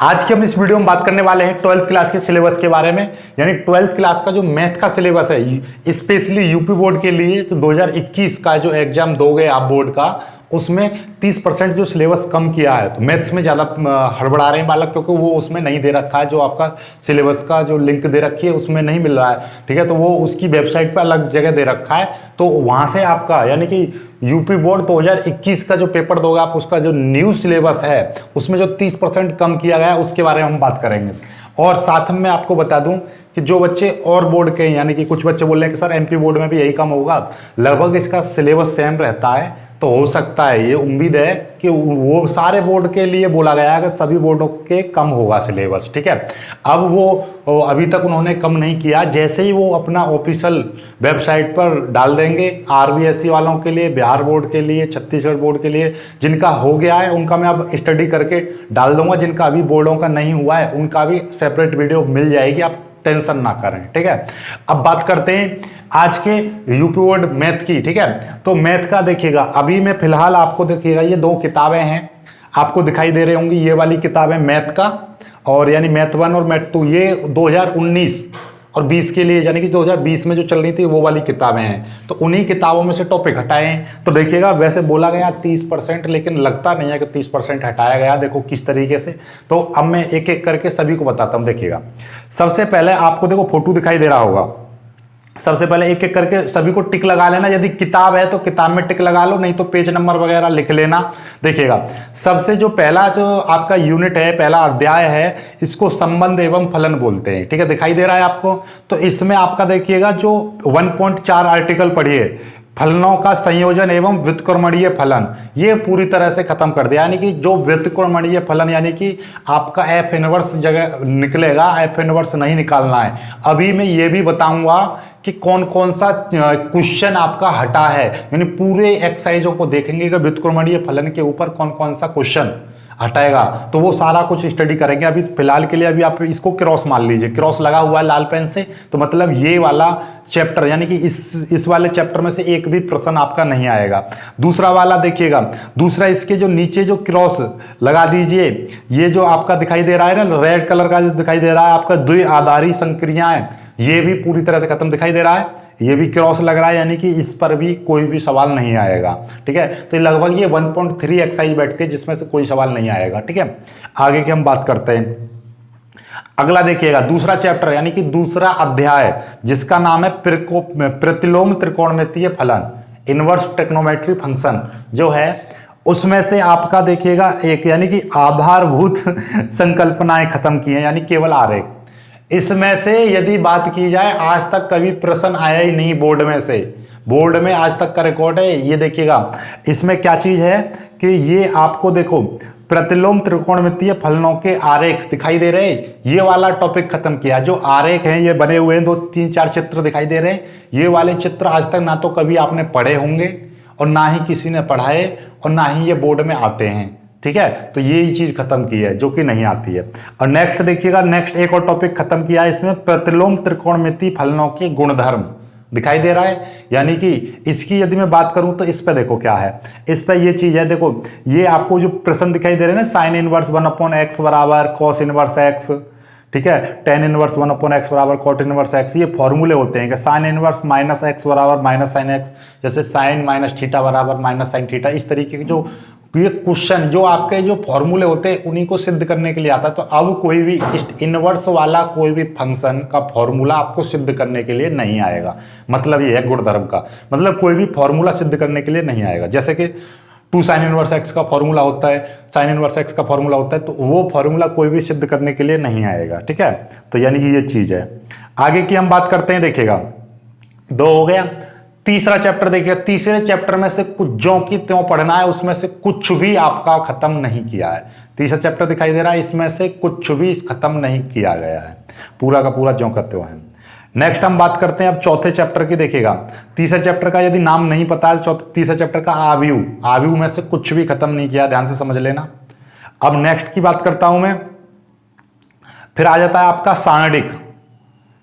आज की हम इस वीडियो में बात करने वाले हैं 12th क्लास के सिलेबस के बारे में। यानी 12th क्लास का जो मैथ का सिलेबस है स्पेशली यूपी बोर्ड के लिए, तो 2021 का जो एग्जाम दोगे आप बोर्ड का, उसमें 30% जो सिलेबस कम किया है। तो मैथ्स में ज़्यादा हड़बड़ा रहे हैं बालक, क्योंकि वो उसमें नहीं दे रखा है, जो आपका सिलेबस का जो लिंक दे रखी है उसमें नहीं मिल रहा है। ठीक है, तो वो उसकी वेबसाइट पर अलग जगह दे रखा है, तो वहाँ से आपका यानी कि यूपी बोर्ड 2021 का जो पेपर दोगे आप, उसका जो न्यू सिलेबस है उसमें जो 30% कम किया गया है उसके बारे में हम बात करेंगे। और साथ में आपको बता दूं कि जो बच्चे और बोर्ड के, यानी कि कुछ बच्चे बोल रहे हैं कि सर एमपी बोर्ड में भी यही कम होगा, लगभग इसका सिलेबस सेम रहता है। तो हो सकता है, ये उम्मीद है कि वो सारे बोर्ड के लिए बोला गया है कि सभी बोर्डों के कम होगा सिलेबस। ठीक है, अब वो अभी तक उन्होंने कम नहीं किया, जैसे ही वो अपना ऑफिशियल वेबसाइट पर डाल देंगे आरबीएसई वालों के लिए, बिहार बोर्ड के लिए, छत्तीसगढ़ बोर्ड के लिए, जिनका हो गया है उनका मैं अब स्टडी करके डाल दूंगा, जिनका अभी बोर्डों का नहीं हुआ है उनका भी सेपरेट वीडियो मिल जाएगी, आप टेंशन ना करें। ठीक है, अब बात करते हैं आज के यूपी बोर्ड मैथ की। ठीक है, तो मैथ का देखिएगा, अभी मैं फिलहाल आपको देखिएगा ये दो किताबें हैं, आपको दिखाई दे रही होंगी, ये वाली किताबें मैथ का, और यानी मैथ 1 और मैथ 2, ये 2019 और 20 के लिए, यानी कि 2020 में जो चल रही थी वो वाली किताबें हैं। तो उन्हीं किताबों में से टॉपिक हटाए हैं। तो देखिएगा, वैसे बोला गया 30%, लेकिन लगता नहीं है कि 30% हटाया गया। देखो किस तरीके से, तो अब मैं एक एक करके सभी को बताता हूँ। देखिएगा, सबसे पहले आपको देखो फोटो दिखाई दे रहा होगा, सबसे पहले एक एक करके सभी को टिक लगा लेना। यदि किताब है तो किताब में टिक लगा लो, नहीं तो पेज नंबर वगैरह लिख लेना। देखिएगा, सबसे जो पहला जो आपका यूनिट है, पहला अध्याय है, इसको संबंध एवं फलन बोलते हैं। ठीक है, दिखाई दे रहा है आपको। तो इसमें आपका देखिएगा जो 1.4 आर्टिकल पढ़िए, फलनों का संयोजन एवं व्युत्क्रमणीय फलन, ये पूरी तरह से खत्म कर दिया। यानी कि जो व्युत्क्रमणीय फलन, यानी कि आपका एफ इनवर्स जगह निकलेगा, एफ इनवर्स नहीं निकालना है। अभी मैं ये भी बताऊंगा कि कौन कौन सा क्वेश्चन आपका हटा है, यानी पूरे एक्सरसाइजों को देखेंगे कि व्युत्क्रमणीय फलन के ऊपर कौन कौन सा क्वेश्चन हटाएगा, तो वो सारा कुछ स्टडी करेंगे। अभी फिलहाल के लिए अभी आप इसको क्रॉस मान लीजिए, क्रॉस लगा हुआ है लाल पेन से, तो मतलब ये वाला चैप्टर, यानी कि इस वाले चैप्टर में से एक भी प्रश्न आपका नहीं आएगा। दूसरा वाला देखिएगा, दूसरा इसके जो नीचे जो क्रॉस लगा दीजिए, ये जो आपका दिखाई दे रहा है ना, रेड कलर का जो दिखाई दे रहा है आपका, द्विआधारी संक्रियाएं, ये भी पूरी तरह से खत्म दिखाई दे रहा है, ये भी क्रॉस लग रहा है, यानी कि इस पर भी कोई भी सवाल नहीं आएगा। ठीक है, तो लगभग ये 1.3 एक्सरसाइज बैठती है जिसमें से कोई सवाल नहीं आएगा। ठीक है, आगे की हम बात करते हैं। अगला देखिएगा, दूसरा चैप्टर यानी कि दूसरा अध्याय, जिसका नाम है प्रतिलोम त्रिकोणमितीय फलन, इनवर्स ट्रिग्नोमेट्री फंक्शन जो है, उसमें से आपका देखिएगा एक, यानी कि आधारभूत संकल्पनाएं खत्म की हैं, यानी केवल आरेख। इसमें से यदि बात की जाए, आज तक कभी प्रश्न आया ही नहीं बोर्ड में से, बोर्ड में आज तक का रिकॉर्ड है। ये देखिएगा, इसमें क्या चीज है कि ये आपको देखो, प्रतिलोम त्रिकोणमितीय फलनों के आरेख दिखाई दे रहे, ये वाला टॉपिक खत्म किया। जो आरेख हैं ये बने हुए हैं, 2-3-4 चित्र दिखाई दे रहे हैं, ये वाले चित्र आज तक ना तो कभी आपने पढ़े होंगे और ना ही किसी ने पढ़ाए, और ना ही ये बोर्ड में आते हैं। ठीक है, तो ये चीज खत्म की है जो कि नहीं आती है। और नेक्स्ट देखिएगा, नेक्स्ट एक और टॉपिक खत्म किया है इसमें, प्रतिलोम त्रिकोणमितीय फलनों के गुणधर्म दिखाई दे रहा है। यानी कि इसकी यदि मैं बात करूं तो इस पे देखो क्या है, इस पे ये चीज है, देखो ये आपको जो प्रश्न दिखाई दे रहे हैं ना, साइन इनवर्स 1/x बराबर कॉस इनवर्स x, ठीक है, टेन इनवर्स 1/x बराबर कॉट इनवर्स x, ये फॉर्मूले होते हैं कि साइन इनवर्स -x बराबर माइनस साइन x, जैसे साइन माइनस थीटा बराबर माइनस साइन थीटा, इस तरीके के जो ये क्वेश्चन, जो आपके जो फॉर्मूले होते हैं उन्हीं को सिद्ध करने के लिए आता है। तो अब कोई भी इनवर्स वाला कोई भी फंक्शन का फॉर्मूला आपको सिद्ध करने के लिए नहीं आएगा। मतलब ये है गुणधर्म का, मतलब कोई भी फॉर्मूला सिद्ध करने के लिए नहीं आएगा। जैसे कि 2 साइन इनवर्स एक्स का फॉर्मूला होता है, साइन इनवर्स एक्स का फॉर्मूला होता है, तो वो फॉर्मूला कोई भी सिद्ध करने के लिए नहीं आएगा। ठीक है, तो यानी कि ये चीज है। आगे की हम बात करते हैं, देखिएगा 2 हो गया। तीसरा चैप्टर देखिए, तीसरे चैप्टर में से कुछ ज्यों की त्यों पढ़ना है, उसमें से कुछ भी आपका खत्म नहीं किया है। तीसरा चैप्टर दिखाई दे रहा है, इसमें से कुछ भी खत्म नहीं किया गया है, पूरा का पूरा ज्यों का त्यों है। नेक्स्ट हम बात करते हैं अब चौथे चैप्टर की। देखिएगा, तीसरे चैप्टर का यदि नाम नहीं पता है, तीसरे चैप्टर का आव्यूह, आव्यूह में से कुछ भी खत्म नहीं किया, ध्यान से समझ लेना। अब नेक्स्ट की बात करता हूं मैं, फिर आ जाता है आपका सारणिक।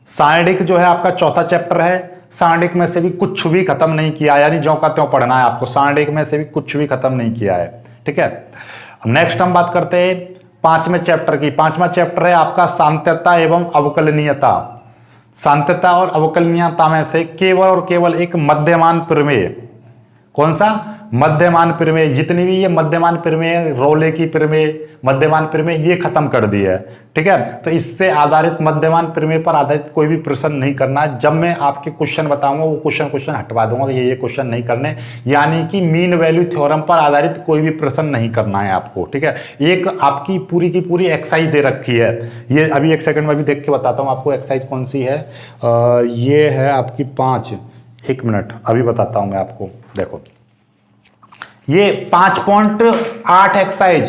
सारणिक जो है आपका चौथा चैप्टर है, सारणिक में से भी कुछ भी खत्म नहीं किया, यानी ज्यों का त्यों पढ़ना है आपको, सारणिक में से भी कुछ भी खत्म नहीं किया है। ठीक है, नेक्स्ट हम बात करते हैं पांचवें चैप्टर की। पांचवा चैप्टर है आपका सांत्यता एवं अवकलनीयता। सांत्यता और अवकलनीयता में से केवल और केवल एक मध्यमान प्रमेय, कौन सा? मध्यमान प्रमेय। जितनी भी ये मध्यमान प्रमेय, रोले की प्रमेय, मध्यमान प्रमेय, ये खत्म कर दी है। ठीक है, तो इससे आधारित मध्यमान प्रमेय पर आधारित कोई भी प्रश्न नहीं करना है। जब मैं आपके क्वेश्चन बताऊंगा वो क्वेश्चन हटवा दूंगा कि ये क्वेश्चन नहीं करने, यानी कि मीन वैल्यू थ्योरम पर आधारित कोई भी प्रश्न नहीं करना है आपको। ठीक है, एक आपकी पूरी की पूरी एक्सरसाइज दे रखी है। ये अभी एक सेकंड में भी देख के बताता हूँ आपको एक्सरसाइज कौन सी है। ये है आपकी 5, 1 मिनट अभी बताता हूँ मैं आपको। देखो ये 5.8 एक्सरसाइज,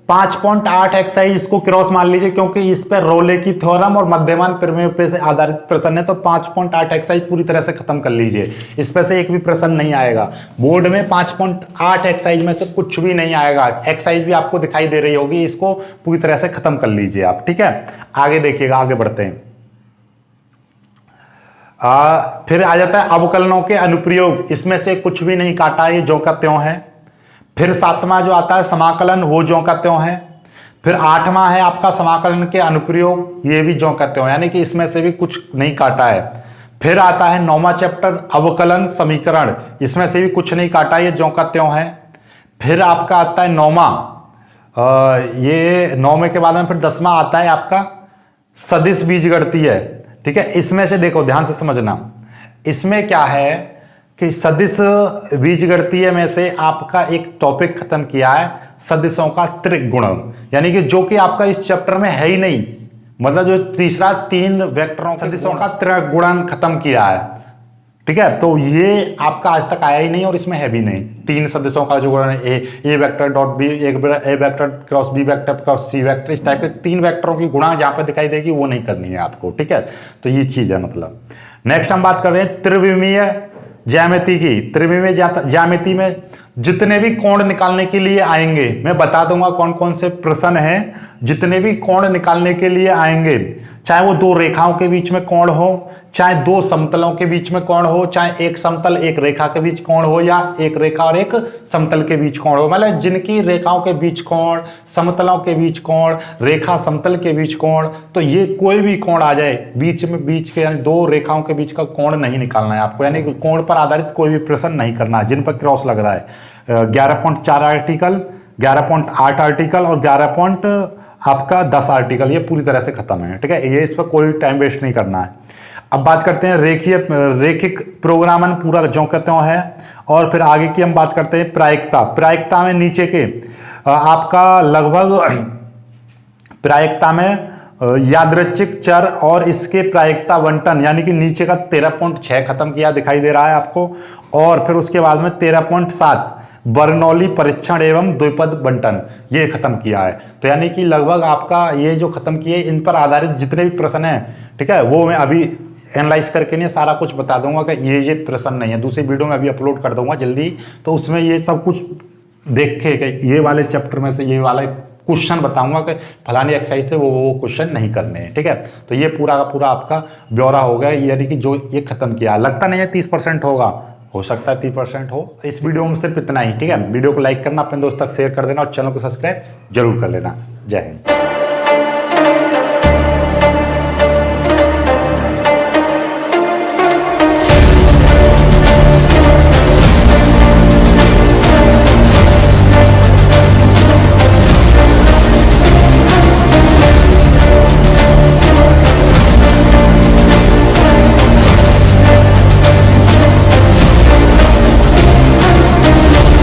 5.8 एक्सरसाइज इसको क्रॉस मान लीजिए, क्योंकि इस पर रोले की थ्योरम और मध्यमान प्रमेय पे से आधारित प्रश्न है। तो 5.8 एक्सरसाइज पूरी तरह से खत्म कर लीजिए, इस पे से एक भी प्रश्न नहीं आएगा बोर्ड में। 5.8 एक्सरसाइज में से कुछ भी नहीं आएगा। एक्सरसाइज भी आपको दिखाई दे रही होगी, इसको पूरी तरह से खत्म कर लीजिए आप। ठीक है, आगे देखिएगा, आगे बढ़ते हैं। फिर आ जाता है अवकलनों के अनुप्रयोग, इसमें से कुछ भी नहीं काटा, ये ज्यों का त्यों है। फिर 7वां जो आता है समाकलन, वो ज्यों का त्यों है। फिर 8वां है आपका समाकलन के अनुप्रयोग, ये भी ज्यों का त्यों, यानी कि इसमें से भी कुछ नहीं काटा है। फिर आता है 9वां चैप्टर अवकलन समीकरण, इसमें से भी कुछ नहीं काटा, ये ज्यों का त्यों है। फिर आपका आता है 9वां, ये 9वें के बाद में फिर 10वां आता है आपका सदिश बीजगणितीय है। ठीक है, इसमें से देखो ध्यान से समझना, इसमें क्या है कि सदिश बीजगणितीय में से आपका एक टॉपिक खत्म किया है, सदिशों का त्रिगुणन, यानी कि जो कि आपका इस चैप्टर में है ही नहीं। मतलब जो तीसरा 3 वेक्टरों सदिशों का त्रिगुणन खत्म किया है। ठीक है, तो ये आपका आज तक आया ही नहीं और इसमें है भी नहीं। 3 सदिशों का जो गुणन है, A vector dot B, A vector cross B vector cross C vector, इस टाइप के 3 वेक्टरों की गुणा जहां पर दिखाई देगी वो नहीं करनी है आपको। ठीक है, तो ये चीज है। मतलब नेक्स्ट हम बात कर रहे हैं त्रिविमीय ज्यामिति की। त्रिविमीय ज्यामिति में जितने भी कोण निकालने के लिए आएंगे, मैं बता दूंगा कौन कौन से प्रश्न हैं। जितने भी कोण निकालने के लिए आएंगे, चाहे वो 2 रेखाओं के बीच में कोण हो, चाहे 2 समतलों के बीच में कोण हो, चाहे एक समतल एक रेखा के बीच कोण हो, या एक रेखा और एक समतल के बीच कोण हो, मतलब जिनकी रेखाओं के बीच कोण, समतलों के बीच कोण, रेखा समतल के बीच कोण, तो ये कोई भी कोण आ जाए बीच के, यानी 2 रेखाओं के बीच का कोण नहीं निकालना है आपको, यानी कोण पर आधारित कोई भी प्रश्न नहीं करना है जिन पर क्रॉस लग रहा है। 11.4 आर्टिकल, 11.8 आर्टिकल और 11.10 आर्टिकल, ये पूरी तरह से खत्म है। ठीक है, ये इस पर कोई टाइम वेस्ट नहीं करना है। अब बात करते हैं रैखिक प्रोग्रामन, पूरा ज्यों का त्यों है। और फिर आगे की हम बात करते हैं प्रायिकता। प्रायिकता में नीचे के आपका लगभग प्रायिकता में यादृच्छिक चर और इसके प्रायिकता बंटन, यानी कि नीचे का 13.6 खत्म किया दिखाई दे रहा है आपको। और फिर उसके बाद में 13.7 बर्नौली परीक्षण एवं द्विपद बंटन, ये खत्म किया है। तो यानी कि लगभग आपका ये जो खत्म किए, इन पर आधारित जितने भी प्रश्न हैं, ठीक है, वो मैं अभी एनालाइज करके नहीं सारा कुछ बता दूंगा कि ये प्रश्न नहीं है। दूसरी वीडियो में अभी अपलोड कर दूंगा जल्दी, तो उसमें ये सब कुछ देख के ये वाले चैप्टर में से ये वाला क्वेश्चन बताऊंगा कि फलानी एक्सरसाइज से वो क्वेश्चन नहीं करने हैं। ठीक है, तो ये पूरा का पूरा आपका ब्यौरा हो गया, यानी कि जो ये खत्म किया। लगता नहीं है 30% होगा, हो सकता है 30% हो। इस वीडियो में सिर्फ इतना ही। ठीक है, वीडियो को लाइक करना, अपने दोस्त तक शेयर कर देना और चैनल को सब्सक्राइब जरूर कर लेना। जय हिंद।